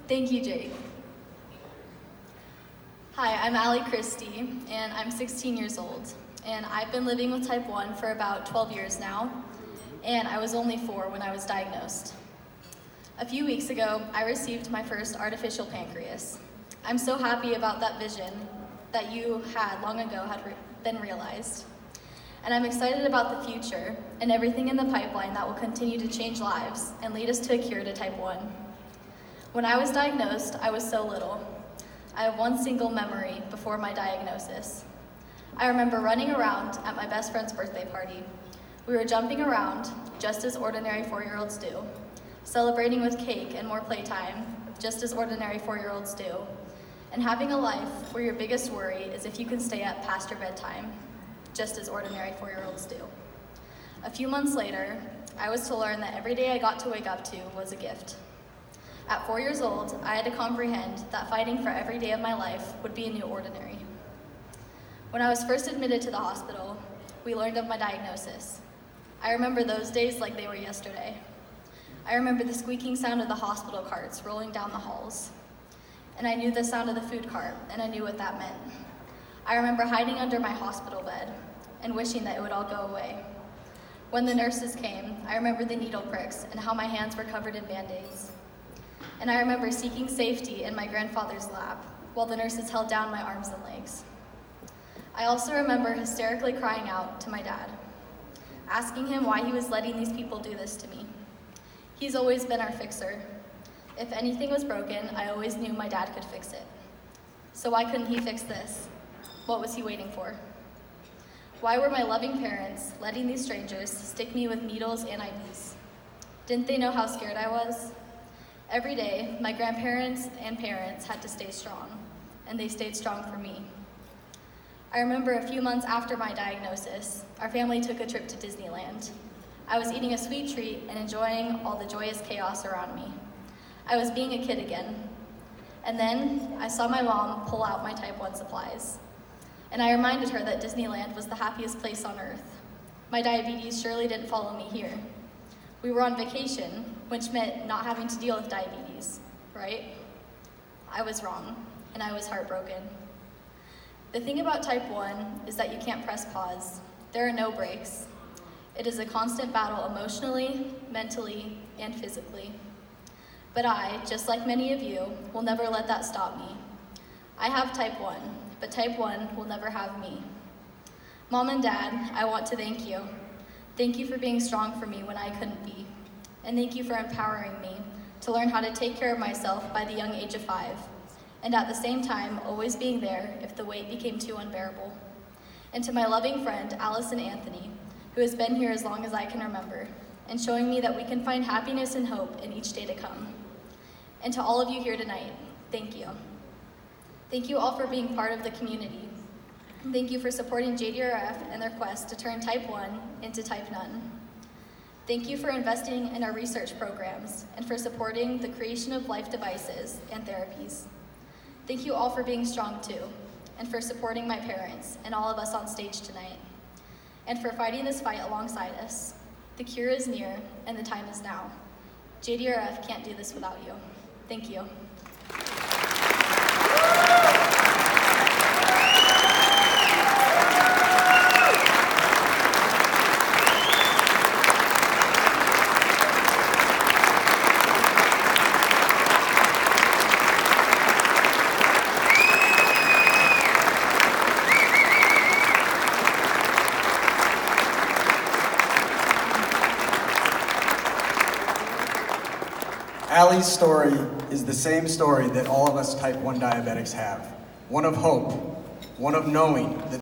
Thank you, Jake. Hi, I'm Alli Christy, and I'm 16 years old. And I've been living with type 1 for about 12 years now, and I was only 4 when I was diagnosed. A few weeks ago, I received my first artificial pancreas. I'm so happy about that vision that you had long ago had been realized. And I'm excited about the future and everything in the pipeline that will continue to change lives and lead us to a cure to type 1. When I was diagnosed, I was so little. I have one single memory before my diagnosis. I remember running around at my best friend's birthday party. We were jumping around, just as ordinary 4-year-olds do, celebrating with cake and more playtime, just as ordinary 4-year-olds do, and having a life where your biggest worry is if you can stay up past your bedtime, just as ordinary 4-year-olds do. A few months later, I was to learn that every day I got to wake up to was a gift. At 4 years old, I had to comprehend that fighting for every day of my life would be a new ordinary. When I was first admitted to the hospital, we learned of my diagnosis. I remember those days like they were yesterday. I remember the squeaking sound of the hospital carts rolling down the halls. And I knew the sound of the food cart, and I knew what that meant. I remember hiding under my hospital bed and wishing that it would all go away. When the nurses came, I remember the needle pricks and how my hands were covered in Band-Aids. And I remember seeking safety in my grandfather's lap while the nurses held down my arms and legs. I also remember hysterically crying out to my dad, asking him why he was letting these people do this to me. He's always been our fixer. If anything was broken, I always knew my dad could fix it. So why couldn't he fix this? What was he waiting for? Why were my loving parents letting these strangers stick me with needles and IVs? Didn't they know how scared I was? Every day, my grandparents and parents had to stay strong, and they stayed strong for me. I remember a few months after my diagnosis, our family took a trip to Disneyland. I was eating a sweet treat and enjoying all the joyous chaos around me. I was being a kid again. And then I saw my mom pull out my type 1 supplies. And I reminded her that Disneyland was the happiest place on earth. My diabetes surely didn't follow me here. We were on vacation, which meant not having to deal with diabetes, right? I was wrong, and I was heartbroken. The thing about type 1 is that you can't press pause. There are no breaks. It is a constant battle emotionally, mentally, and physically. But I, just like many of you, will never let that stop me. I have type 1, but type 1 will never have me. Mom and Dad, I want to thank you. Thank you for being strong for me when I couldn't be. And thank you for empowering me to learn how to take care of myself by the young age of 5. And at the same time, always being there if the weight became too unbearable. And to my loving friend, Allison Anthony, who has been here as long as I can remember, and showing me that we can find happiness and hope in each day to come. And to all of you here tonight, thank you. Thank you all for being part of the community. Thank you for supporting JDRF and their quest to turn type 1 into type none. Thank you for investing in our research programs and for supporting the creation of life devices and therapies. Thank you all for being strong too, and for supporting my parents and all of us on stage tonight, and for fighting this fight alongside us. The cure is near, and the time is now. JDRF can't do this without you. Thank you. Alli's story is the same story that all of us type 1 diabetics have. One of hope, one of knowing that